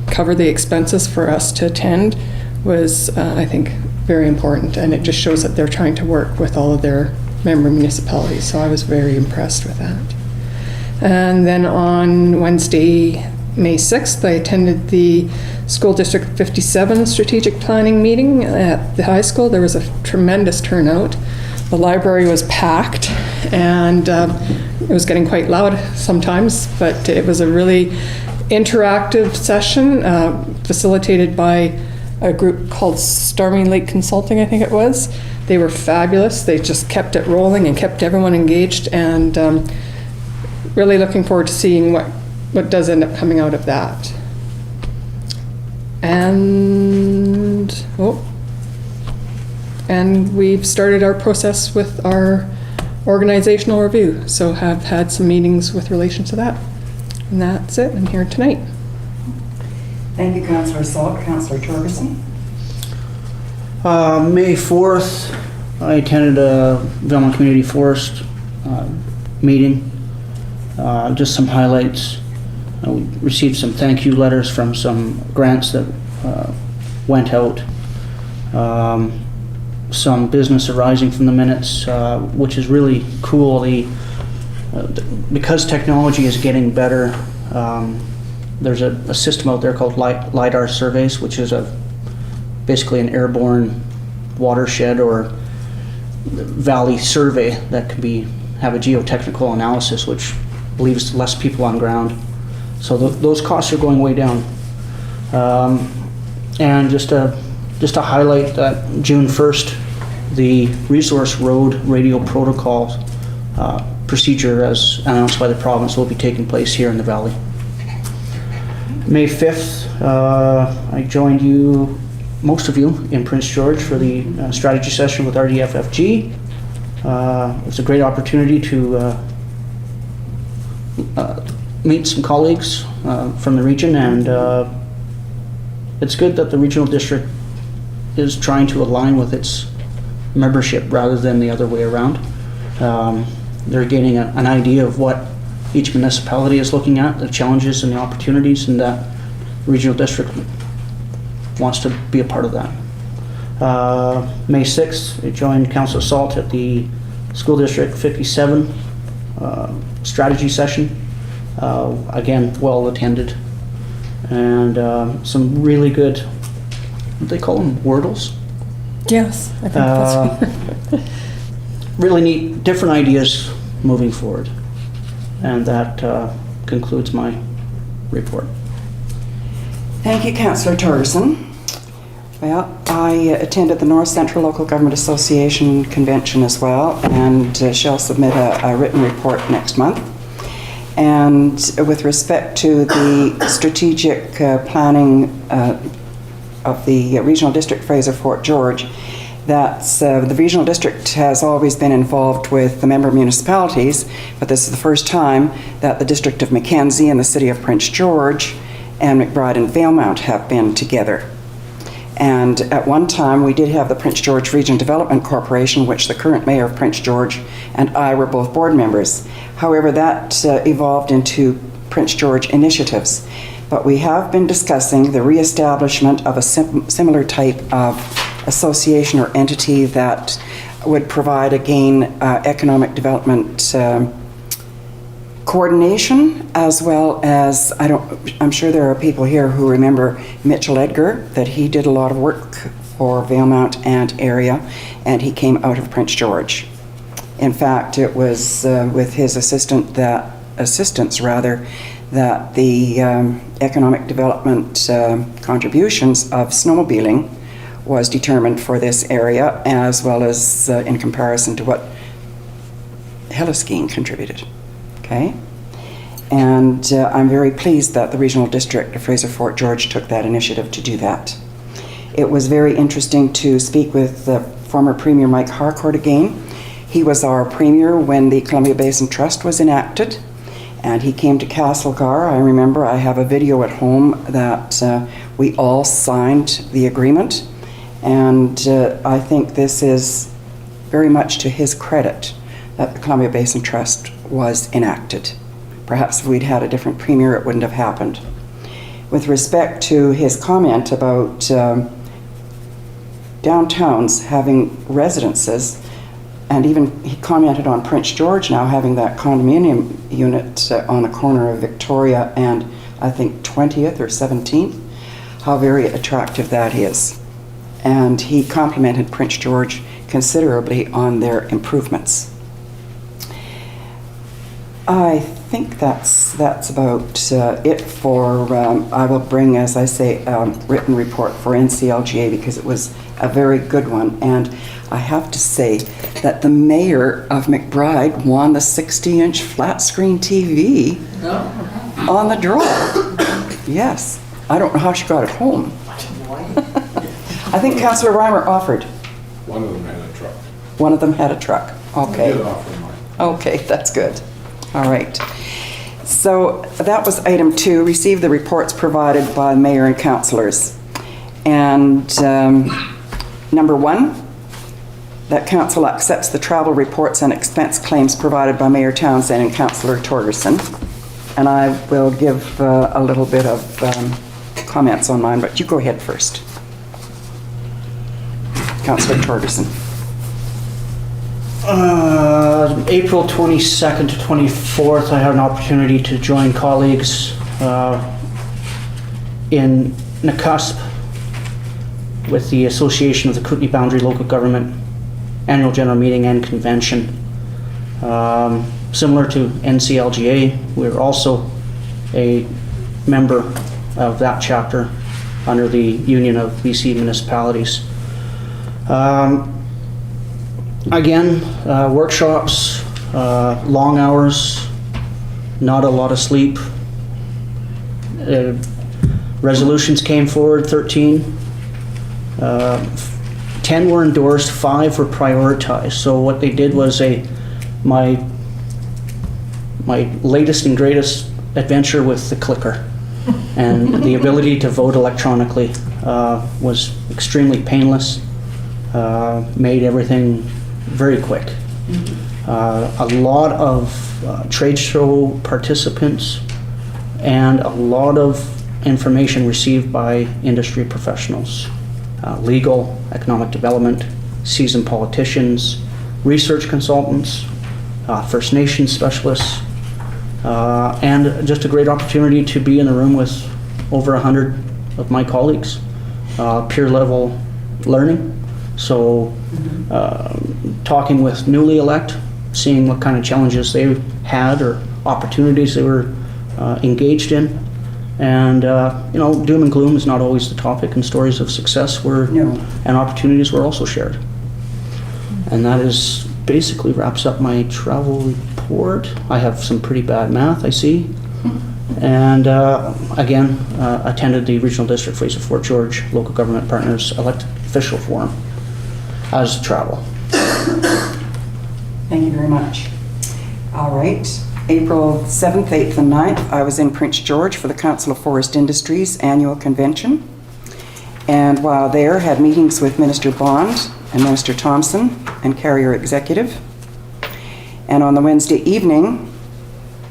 cover the expenses for us to attend was, I think, very important, and it just shows that they're trying to work with all of their member municipalities, so I was very impressed with that. And then on Wednesday, May 6th, I attended the School District 57 Strategic Planning meeting at the high school. There was a tremendous turnout. The library was packed, and it was getting quite loud sometimes, but it was a really interactive session facilitated by a group called Stormy Lake Consulting, I think it was. They were fabulous. They just kept it rolling and kept everyone engaged, and really looking forward to seeing what does end up coming out of that. And we've started our process with our organizational review, so have had some meetings with relation to that. And that's it. I'm here tonight. Thank you, Councillor Salt. Councillor Torgerson. May 4th, I attended a Valemount Community Forest meeting. Just some highlights. We received some thank you letters from some grants that went out. Some business arising from the minutes, which is really cool. Because technology is getting better, there's a system out there called LiDAR surveys, which is basically an airborne watershed or valley survey that can have a geotechnical analysis, which leaves less people on ground. So those costs are going way down. And just to highlight that June 1st, the Resource Road Radio Protocol procedure as announced by the province will be taking place here in the Valley. May 5th, I joined you most of you in Prince George for the strategy session with RDFFG. It was a great opportunity to meet some colleagues from the region, and it's good that the regional district is trying to align with its membership rather than the other way around. They're gaining an idea of what each municipality is looking at, the challenges and the opportunities, and that regional district wants to be a part of that. May 6th, I joined Councillor Salt at the School District 57 strategy session. Again, well attended, and some really good, what do they call them, Wordles? Yes, I think that's Really neat, different ideas moving forward. And that concludes my report. Thank you, Councillor Torgerson. Well, I attended the North Central Local Government Association convention as well, and shall submit a written report next month. And with respect to the strategic planning of the Regional District Fraser Fort George, that's the Regional District has always been involved with the member municipalities, but this is the first time that the District of Mackenzie and the City of Prince George and McBride and Valemount have been together. And at one time, we did have the Prince George Region Development Corporation, which the current mayor of Prince George and I were both board members. However, that evolved into Prince George initiatives. But we have been discussing the reestablishment of a similar type of association or entity that would provide, again, economic development coordination, as well as, I'm sure there are people here who remember Mitchell Edgar, that he did a lot of work for Valemount and area, and he came out of Prince George. In fact, it was with his assistants that the economic development contributions of snowmobiling was determined for this area, as well as in comparison to what heli-skiing contributed. Okay? And I'm very pleased that the Regional District of Fraser Fort George took that initiative to do that. It was very interesting to speak with former Premier Mike Harcourt again. He was our Premier when the Columbia Basin Trust was enacted, and he came to Castlegar. I remember I have a video at home that we all signed the agreement, and I think this is very much to his credit that the Columbia Basin Trust was enacted. Perhaps if we'd had a different Premier, it wouldn't have happened. With respect to his comment about downtowns having residences, and even he commented on Prince George now having that condominium unit on the corner of Victoria and I think 20th or 17th, how very attractive that is. And he complimented Prince George considerably on their improvements. I think that's about it for, I will bring, as I say, written report for NCLGA because it was a very good one. And I have to say that the mayor of McBride won the 60-inch flat screen TV on the draw. Yes. I don't know how she got it home. I think Councillor Reimer offered. One of them had a truck. One of them had a truck. Okay. I did offer mine. Okay, that's good. All right. So that was item 2, receive the reports provided by mayor and councillors. And number 1, that council accepts the travel reports and expense claims provided by Mayor Townsend and Councillor Torgerson. And I will give a little bit of comments on mine, but you go ahead first. Councillor Torgerson. April 22nd to 24th, I had an opportunity to join colleagues in Nakusp with the Association of the Kootenay Boundary Local Government Annual General Meeting and Convention. Similar to NCLGA, we're also a member of that chapter under the Union of BC Municipalities. Again, workshops, long hours, not a lot of sleep. Resolutions came forward, 13. 10 were endorsed, 5 were prioritized. So what they did was my latest and greatest adventure with the clicker. And the ability to vote electronically was extremely painless, made everything very quick. A lot of trade show participants and a lot of information received by industry professionals, legal, economic development, seasoned politicians, research consultants, First Nations specialists, and just a great opportunity to be in the room with over 100 of my colleagues, peer level learning. So talking with newly elect, seeing what kind of challenges they had or opportunities they were engaged in. And, doom and gloom is not always the topic, and stories of success and opportunities were also shared. And that is basically wraps up my travel report. I have some pretty bad math, I see. And again, attended the Regional District Fraser Fort George Local Government Partners Elected Official Forum as travel. Thank you very much. All right. April 7th, 8th, and 9th, I was in Prince George for the Council of Forest Industries annual convention. And while there, had meetings with Minister Bond and Minister Townsend and Carrier Executive. And on the Wednesday evening,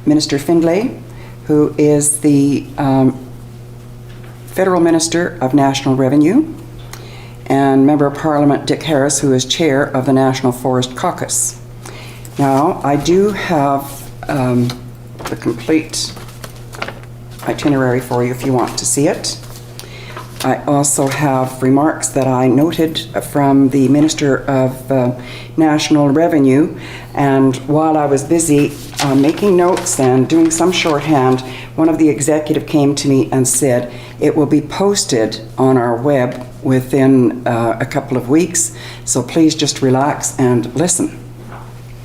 Minister Findlay, who is the Federal Minister of National Revenue, and Member of Parliament Dick Harris, who is Chair of the National Forest Caucus. Now, I do have the complete itinerary for you if you want to see it. I also have remarks that I noted from the Minister of National Revenue, and while I was busy making notes and doing some shorthand, one of the executive came to me and said, it will be posted on our web within a couple of weeks, so please just relax and listen.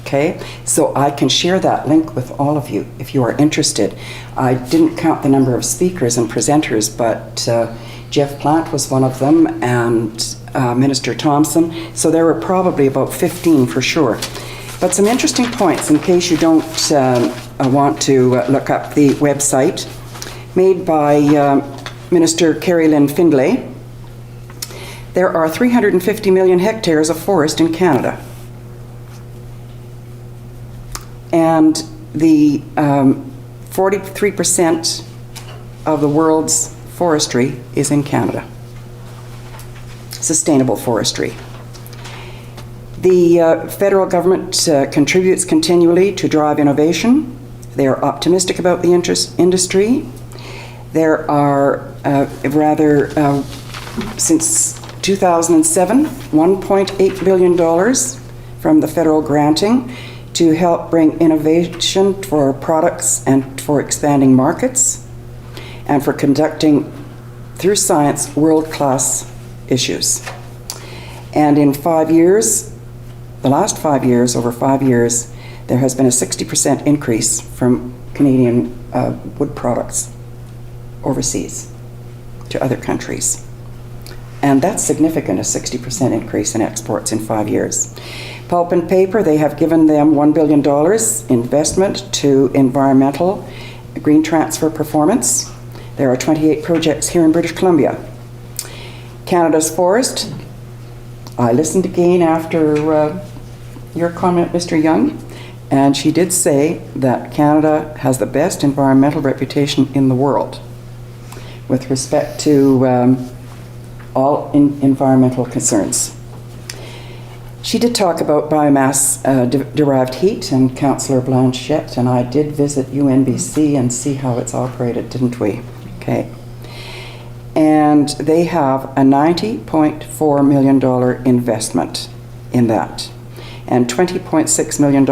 Okay, so I can share that link with all of you if you are interested. I didn't count the number of speakers and presenters, but Jeff Plant was one of them, and Minister Thompson, so there were probably about 15 for sure. But some interesting points in case you don't want to look up the website, made by Minister Carrie Lynn Findlay. There are 350 million hectares of forest in Canada. And the 43% of the world's forestry is in Canada. Sustainable forestry. The federal government contributes continually to drive innovation. They are optimistic about the industry. There are since 2007, $1.8 billion from the federal granting to help bring innovation for products and for expanding markets and for conducting, through science, world-class issues. And in 5 years, the last 5 years, over 5 years, there has been a 60% increase from Canadian wood products overseas to other countries. And that's significant, a 60% increase in exports in 5 years. Pulp and paper, they have given them $1 billion investment to environmental green transfer performance. There are 28 projects here in British Columbia. Canada's forest, I listened again after your comment, Mr. Young, and she did say that Canada has the best environmental reputation in the world with respect to all environmental concerns. She did talk about biomass derived heat, and Councillor Blanchette and I did visit UNBC and see how it's operated, didn't we? Okay. And they have a $90.4 million investment in that, and $20.6 million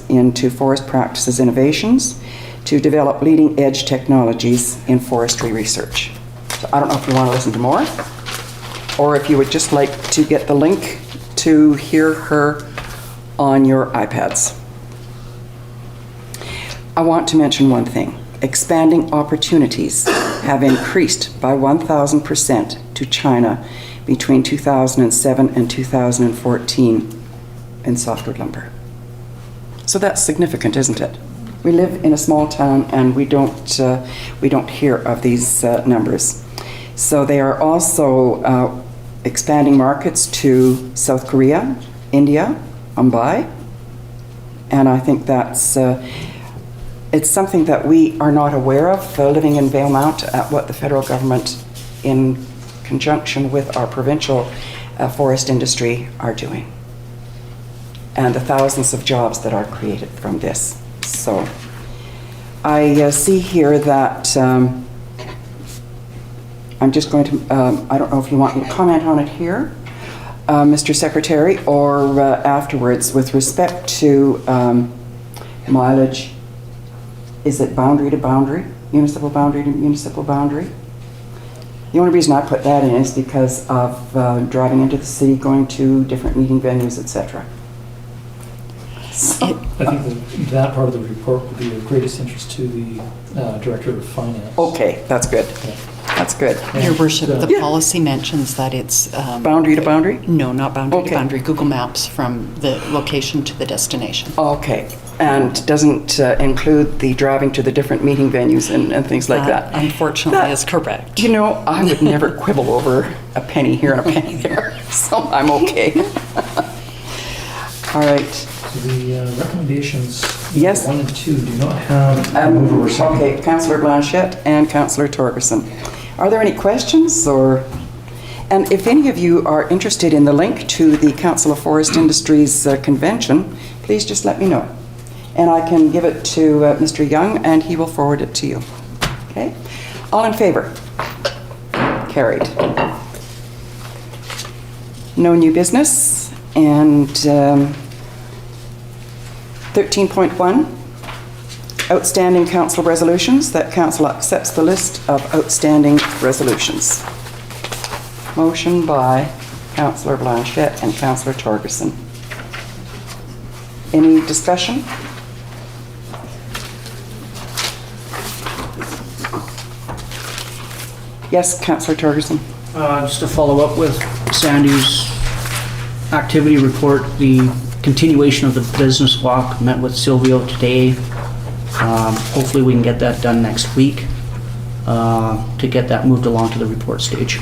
into forest practices innovations to develop leading edge technologies in forestry research. So I don't know if you want to listen to more, or if you would just like to get the link to hear her on your iPads. I want to mention one thing. Expanding opportunities have increased by 1,000% to China between 2007 and 2014 in softwood lumber. So that's significant, isn't it? We live in a small town and we don't hear of these numbers. So they are also expanding markets to South Korea, India, Mumbai, and I think that's it's something that we are not aware of living in Valemount at what the federal government in conjunction with our provincial forest industry are doing, and the thousands of jobs that are created from this. So I see here that I'm just going to, I don't know if you want me to comment on it here, Mr. Secretary, or afterwards with respect to mileage. Is it boundary to boundary, municipal boundary to municipal boundary? The only reason I put that in is because of driving into the city, going to different meeting venues, etc. I think that part of the report would be of greatest interest to the Director of Finance. Okay, that's good. Yeah. That's good. Your worship, the Yeah. policy mentions that it's... Boundary to boundary? No, not boundary Okay. to boundary. Google Maps from the location to the destination. Okay, and doesn't include the driving to the different meeting venues and things like that? Unfortunately, That- is correct. You know, I would never quibble over a penny here and a penny there, so I'm okay. All right. So the recommendations, Yes. 1 and 2, do not have a mover or second. Okay, Councillor Blanchette and Councillor Torgerson. Are there any questions or? And if any of you are interested in the link to the Council of Forest Industries convention, please just let me know. And I can give it to Mr. Young and he will forward it to you. Okay? All in favor? Carried. No new business. And 13.1, outstanding council resolutions, that council accepts the list of outstanding resolutions. Motion by Councillor Blanchette and Councillor Torgerson. Any discussion? Yes, Councillor Torgerson. Just to follow up with Sandy's activity report, the continuation of the business walk, met with Silvio today. Hopefully we can get that done next week to get that moved along to the report stage.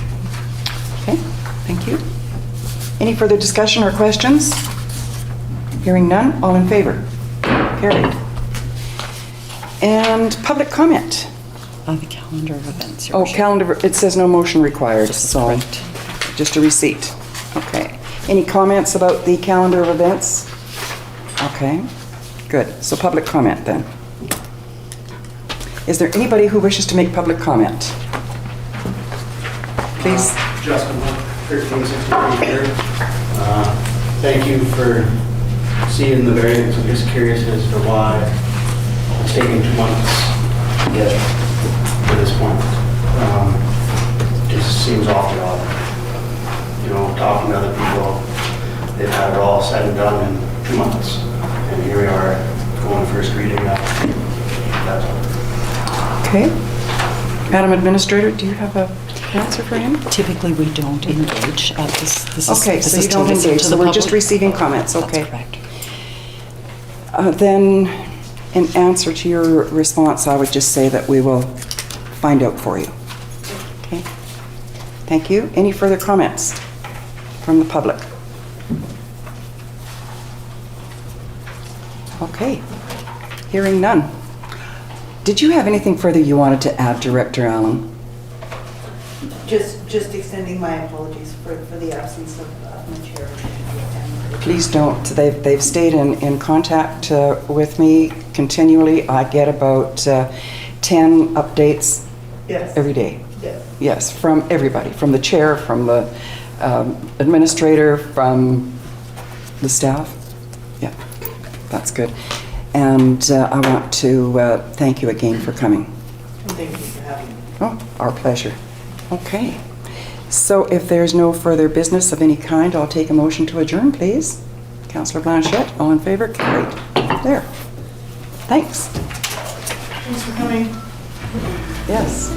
Okay, thank you. Any further discussion or questions? Hearing none, all in favor? Carried. And public comment. The calendar of events. Your Oh, worship. calendar, it says no motion required, This is so correct. just a receipt. Okay. Any comments about the calendar of events? Okay, good. So public comment then. Is there anybody who wishes to make public comment? Please. Justin, 1363 here. Thank you for seeing the variance. I'm just curious as to why it's taking 2 months to get to this point. Just seems awfully odd. You know, talking to other people, they've had it all said and done in 2 months. And here we are going first reading now. That's all. Okay. Madam Administrator, do you have an answer for him? Typically, we don't engage. Okay, so you don't engage, so we're just receiving comments, okay. That's correct. Then, in answer to your response, I would just say that we will find out for you. Okay? Thank you. Any further comments from the public? Okay. Hearing none. Did you have anything further you wanted to add, Director Allen? Just extending my apologies for the absence of my chair. Please don't. They've stayed in contact with me continually. I get about 10 updates Yes. every day. Yes. Yes, from everybody, from the chair, from the administrator, from the staff. Yeah, that's good. And I want to thank you again for coming. Thank you for having me. Oh, our pleasure. Okay. So if there's no further business of any kind, I'll take a motion to adjourn, please. Councillor Blanchette, all in favor? Carried. There. Thanks. Thanks for coming. Yes.